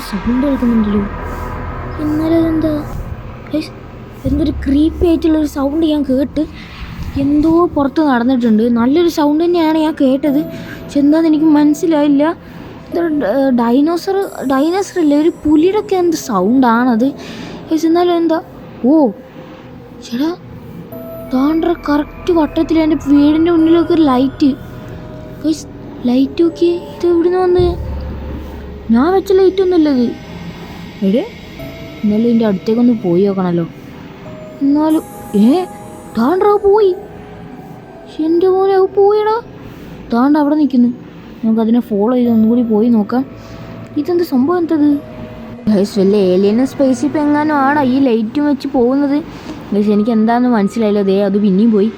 Sound കേൾക്കുന്നുണ്ടല്ലോ. ഇന്നലെ എന്താ എന്തൊരു ക്രീപ്പി ആയിട്ടുള്ളൊരു സൗണ്ട് ഞാൻ കേട്ട്. എന്തോ പുറത്ത് നടന്നിട്ടുണ്ട്. നല്ലൊരു സൗണ്ട് തന്നെയാണ് ഞാൻ കേട്ടത്. പക്ഷെ എന്താണെന്ന് എനിക്ക് മനസ്സിലായില്ല. ഇതൊരു ഡൈനോസർ അല്ലേ, ഒരു പുലിയുടെ ഒക്കെ എന്ത് സൗണ്ടാണത്. എന്നാലും എന്താ ചേട്ടാ താണ്ട കറക്റ്റ് വട്ടത്തിൽ എൻ്റെ വീടിൻ്റെ മുന്നിലൊക്കെ ഒരു ലൈറ്റ് നോക്കി. ഇത് എവിടുന്ന് വന്ന്? ഞാൻ വെച്ച ലൈറ്റ് ഒന്നുമില്ല ഇത്. എന്നാലും ഇതിൻ്റെ അടുത്തേക്കൊന്ന് പോയി നോക്കണമല്ലോ. എന്നാലും താണ്ട പോയി. എൻ്റെ മോനെ പോയടാ. താണ്ട അവിടെ നിൽക്കുന്നു. നമുക്കതിനെ ഫോളോ ചെയ്ത് ഒന്നുകൂടി പോയി നോക്കാം. ഇതെന്ത് സംഭവം എന്തത്? വല്ല ഏലിയനും സ്പേസ് ഇപ്പം എങ്ങാനും ആണോ ഈ ലൈറ്റും വെച്ച് പോകുന്നത്? എനിക്ക് എന്താണെന്ന് മനസ്സിലായില്ലോ. അത് പിന്നെയും പോയി.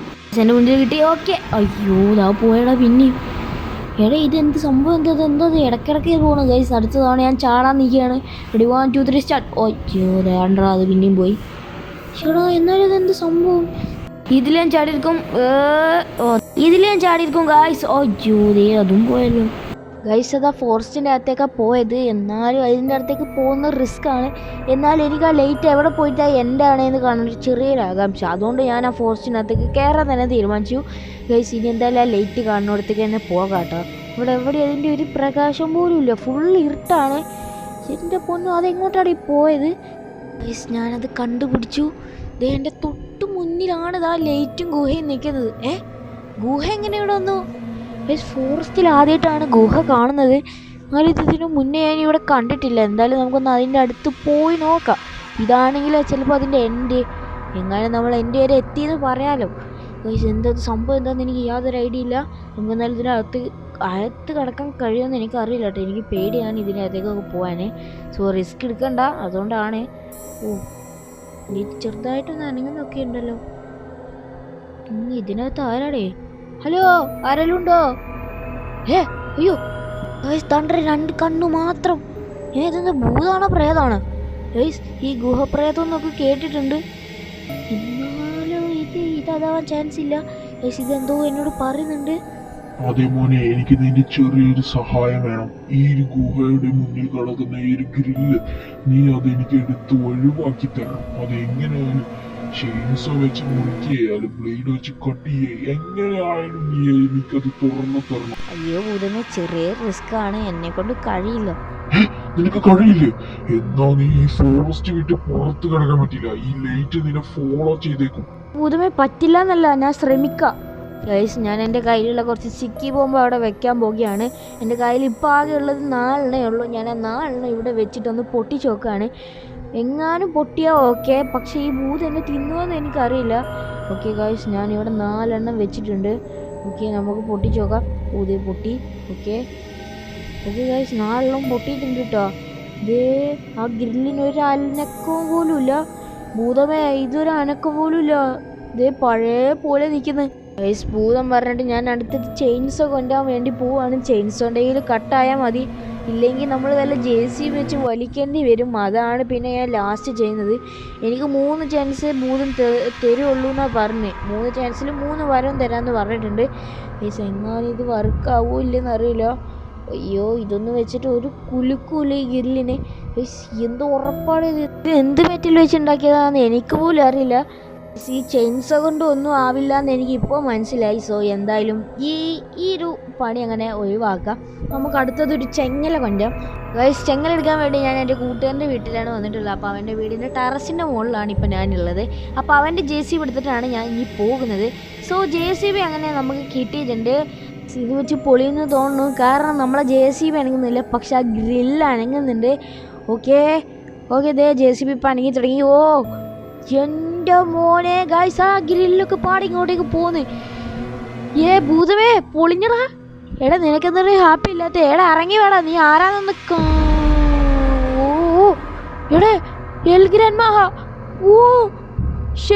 എൻ്റെ മുന്നിൽ കിട്ടി. ഓക്കെ. അയ്യോ ഇതാ പോയടാ പിന്നെയും. ഇതെന്ത് സംഭവം എന്താ ഇടയ്ക്കിടയ്ക്ക് പോകണം ഗൈസ്. അടുത്ത തവണ ഞാൻ ചാടാൻ നിൽക്കുകയാണ്. Ready 1 2 3 start. അയ്യോ വേണ്ടാ, അത് പിന്നെയും പോയി. ചേടാ എന്നാലും ഇതെന്ത് സംഭവം? ഇതിൽ ഞാൻ ചാടിയിരിക്കും ഗൈസ്. അയ്യോ അതും പോയല്ലോ ഗൈസ്. അതാ ഫോറസ്റ്റിൻ്റെ അകത്തേക്കാണ് പോയത്. എന്നാലും അതിൻ്റെ അടുത്തേക്ക് പോകുന്ന റിസ്ക് ആണ്. എന്നാലും എനിക്ക് ആ ലൈറ്റ് എവിടെ പോയിട്ടാണ് എൻ്റെ ആണേന്ന് കാണാൻ ഒരു ചെറിയൊരു ആകാംക്ഷ. അതുകൊണ്ട് ഞാൻ ആ ഫോറസ്റ്റിനകത്തേക്ക് കയറാൻ തന്നെ തീരുമാനിച്ചു ഗൈസ്. ഇനി എന്തായാലും ആ ലൈറ്റ് കാണുന്നിടത്തേക്ക് തന്നെ പോകാം കേട്ടോ. ഇവിടെ എവിടെ അതിൻ്റെ ഒരു പ്രകാശം പോലും ഇല്ല, ഫുൾ ഇരുട്ടാണ്. എൻ്റെ പൊന്നു അതെങ്ങോട്ടാണ് ഈ പോയത് ഗൈസ്? ഞാനത് കണ്ടുപിടിച്ചു. എൻ്റെ തൊട്ട് മുന്നിലാണ് ഇതാ ലൈറ്റും ഗുഹയും നിൽക്കുന്നത്. ഗുഹ എങ്ങനെ ഇവിടെ വന്നു? ഫോറസ്റ്റിൽ ആദ്യമായിട്ടാണ് ഗുഹ കാണുന്നത്. എന്നാലും ഇതിനു മുന്നേ ഞാൻ ഇവിടെ കണ്ടിട്ടില്ല. എന്തായാലും നമുക്കൊന്ന് അതിൻ്റെ അടുത്ത് പോയി നോക്കാം. ഇതാണെങ്കിൽ ചിലപ്പോൾ അതിൻ്റെ എങ്ങാനും നമ്മൾ എൻ്റെ വരെ എത്തിയെന്ന് പറയാമല്ലോ. എന്താ സംഭവം എന്താണെന്ന് എനിക്ക് യാതൊരു ഐഡിയ ഇല്ല. നമുക്ക് എന്നാലും ഇതിനകത്ത് കിടക്കാൻ കഴിയുമെന്ന് എനിക്കറിയില്ല കേട്ടോ. എനിക്ക് പേടിയാണ് ഇതിനകത്തേക്കൊക്കെ പോകാൻ. സോ റിസ്ക് എടുക്കണ്ട, അതുകൊണ്ടാണ്. നീ ചെറുതായിട്ടൊന്ന് അനങ്ങുന്നൊക്കെ ഉണ്ടല്ലോ. ഇതിനകത്ത് ആരാടേ? ഹലോ ആരെങ്കിലും ഉണ്ടോ? അയ്യോ തണ്ടര 2 കണ്ണു മാത്രം. ഇതെന്താ ഭൂതാണോ പ്രേതാണോ? ഈ ഗുഹപ്രേതം എന്നൊക്കെ കേട്ടിട്ടുണ്ട്. എന്നാലും ഇതാവാൻ ചാൻസ് ഇല്ല. ഇതെന്തോ എന്നോട് പറയുന്നുണ്ട്. അതേ മോനെ, എനിക്ക് നിന്റെ ചെറിയൊരു സഹായം വേണം. ഈ ഒരു ഗുഹയുടെ മുന്നിൽ കിടക്കുന്ന ഈ ഒരു ഗ്രില്ല് നീ അതെനിക്ക് എടുത്ത് ഒഴിവാക്കി തരണം. അതെങ്ങനെയായാലും ചെയിൻസോ വെച്ച് മുറിക്കുകയാലും ബ്ലേഡ് വെച്ച് കട്ട് ചെയ്യുക, എങ്ങനെയായാലും നീ എനിക്കത് തുറന്നു തരണം. അയ്യോ ഭൂതമേ, ചെറിയ റിസ്ക് ആണ്, എന്നെ കൊണ്ട് കഴിയില്ല. നിനക്ക് കഴിയില്ലേ? എന്നാ നീ ഈ ഫോറസ്റ്റ് വിട്ട് പുറത്ത് കിടക്കാൻ പറ്റില്ല. ഈ ലൈറ്റ് നിന്നെ ഫോളോ ചെയ്തേക്കും. ഭൂതമേ പറ്റില്ല എന്നല്ല, ഞാൻ ശ്രമിക്കാം ഗൈസ്. ഞാൻ എൻ്റെ കയ്യിലുള്ള കുറച്ച് സിക്കി ബോംബ് അവിടെ വെക്കാൻ പോകുകയാണ്. എൻ്റെ കയ്യിൽ ഇപ്പോൾ ആകെ ഉള്ളത് 4 ഉള്ളൂ. ഞാൻ ആ 4 ഇവിടെ വെച്ചിട്ടൊന്ന് പൊട്ടിച്ച് നോക്കുകയാണ്. എങ്ങാനും പൊട്ടിയാൽ ഓക്കെ, പക്ഷേ ഈ ഭൂതം എന്നെ തിന്നുമെന്ന് എനിക്കറിയില്ല. ഓക്കെ ഗൈസ്, ഞാനിവിടെ 4 വെച്ചിട്ടുണ്ട്. ഓക്കെ നമുക്ക് പൊട്ടിച്ച് നോക്കാം. ഊതേ പൊട്ടി. ഓക്കെ ഗൈസ് 4 പൊട്ടിയിട്ടുണ്ട് കേട്ടോ. ആ ഗ്രില്ലിന് ഒരു അനക്കവും പോലും ഇല്ല. ഭൂതമേ ഇതൊരു അനക്കം പോലും ഇല്ല. പഴയ പോലെ നിൽക്കുന്നത് ഗൈസ്. ഭൂതം പറഞ്ഞിട്ട് ഞാൻ അടുത്തത് ചെയിൻസോ കൊണ്ടുപോകാൻ വേണ്ടി പോവാണ്. ചെയിൻസോൻ്റെ കയ്യിൽ കട്ടായാൽ മതി, ഇല്ലെങ്കിൽ നമ്മൾ വല്ല JCB വെച്ച് വലിക്കേണ്ടി വരും. അതാണ് പിന്നെ ഞാൻ ലാസ്റ്റ് ചെയ്യുന്നത്. എനിക്ക് 3 ചാൻസ് ഭൂതം തരുള്ളൂ എന്നാണ് പറഞ്ഞത്. 3 ചാൻസിൽ 3 വരം തരാമെന്ന് പറഞ്ഞിട്ടുണ്ട് ഗൈസ്. എങ്ങാനും ഇത് വർക്കാവോ ഇല്ലെന്ന് അറിയില്ല. അയ്യോ ഇതൊന്നും വെച്ചിട്ട് ഒരു കുലുക്കൂല ഈ ഗില്ലിന് ഗൈസ്. എന്തോ ഉറപ്പാണ് ഇത് എന്ത് മെറ്റൽ വെച്ചുണ്ടാക്കിയതാണെന്ന് എനിക്ക് പോലും അറിയില്ല. ഈ ചെയിൻസോ കൊണ്ട് ഒന്നും ആവില്ല എന്ന് എനിക്ക് ഇപ്പോൾ മനസ്സിലായി. സോ എന്തായാലും ഈ ഒരു പണി അങ്ങനെ ഒഴിവാക്കാം. നമുക്ക് അടുത്തതൊരു ചെങ്ങല കൊണ്ടുവരാം ഗൈസ്. ചെങ്ങല എടുക്കാൻ വേണ്ടി ഞാൻ എൻ്റെ കൂട്ടുകാരൻ്റെ വീട്ടിലാണ് വന്നിട്ടുള്ളത്. അപ്പോൾ അവൻ്റെ വീടിൻ്റെ ടെറസിൻ്റെ മുകളിലാണ് ഇപ്പോൾ ഞാനുള്ളത്. അപ്പോൾ അവൻ്റെ JCB എടുത്തിട്ടാണ് ഞാൻ ഇനി പോകുന്നത്. സോ JCB അങ്ങനെ നമുക്ക് കിട്ടിയിട്ടുണ്ട്. ഇത് വെച്ച് പൊളിയെന്ന് തോന്നുന്നു, കാരണം നമ്മളെ JCB അനങ്ങുന്നില്ല, പക്ഷെ ആ ഗ്രില്ല് അനങ്ങുന്നുണ്ട്. ഓക്കെ JCB ഇപ്പം അനങ്ങി തുടങ്ങി. എൻ്റെ മോനെ ഗൈസ്, ആ ഗ്രില്ലൊക്കെ പാടി ഇങ്ങോട്ടേക്ക് പോന്ന്. ഭൂതമേ പൊളിഞ്ഞടാ. നിനക്കെന്താ ഹാപ്പി ഇല്ലാത്ത? ഇറങ്ങി വേടാ, നീ ആരാന്നൊന്ന് എൽഗ്രാൻഡ് മഹാ.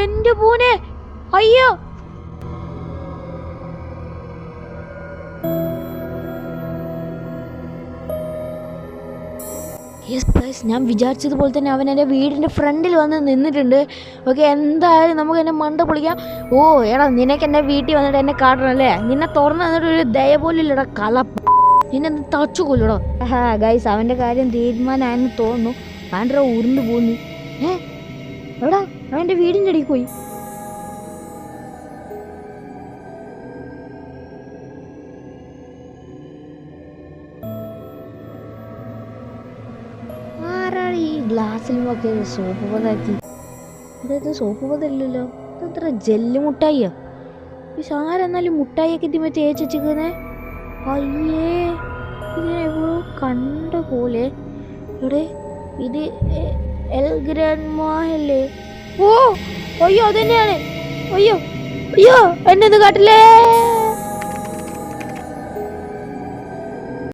എൻ്റെ മോനെ അയ്യോ. ഞാൻ വിചാരിച്ചതുപോലെ തന്നെ അവൻ എൻ്റെ വീടിൻ്റെ ഫ്രണ്ടിൽ വന്ന് നിന്നിട്ടുണ്ട്. ഓക്കെ എന്തായാലും നമുക്ക് എന്നെ മണ്ട പൊളിക്കാം. നിനക്ക് എൻ്റെ വീട്ടിൽ വന്നിട്ട് എന്നെ കാട്ടണം അല്ലേ? നിന്നെ തുറന്നു തന്നിട്ട് ഒരു ദയ പോലും ഇല്ലടാ കള. എന്നെ തച്ചു കൊല്ലടോ. ഗൈസ് അവന്റെ കാര്യം തീരുമാനമായെന്ന് തോന്നുന്നു. ആൻഡ്ര ഉരുണ്ട് പോന്നു. എവിടാ? അവന്റെ വീടിന്റെ അടിയിൽ പോയി. ആരാണ് ഈ ഗ്ലാസ്സിൽ നോക്കി സോപ്പ് പതാക്കി? അതായത് സോപ്പ് പതല്ലല്ലോ, ഇതെത്ര ജെല്ല് മുട്ടായിയാ? പക്ഷെ ആരെന്നാലും മുട്ടായിയൊക്കെ ഇതിമേ തേച്ച് വെച്ചിരിക്കുന്നേ? അയ്യേ, ഇതിനെവോ കണ്ട പോലെ. ഇവിടെ ഇത് എൽ ഗ്രാൻഡ്മായല്ലേ? ഓ അയ്യോ, അതന്നെയാണ്. അയ്യോ അയ്യോ, എന്നെ ഒന്ന് കാട്ടില്ലേ.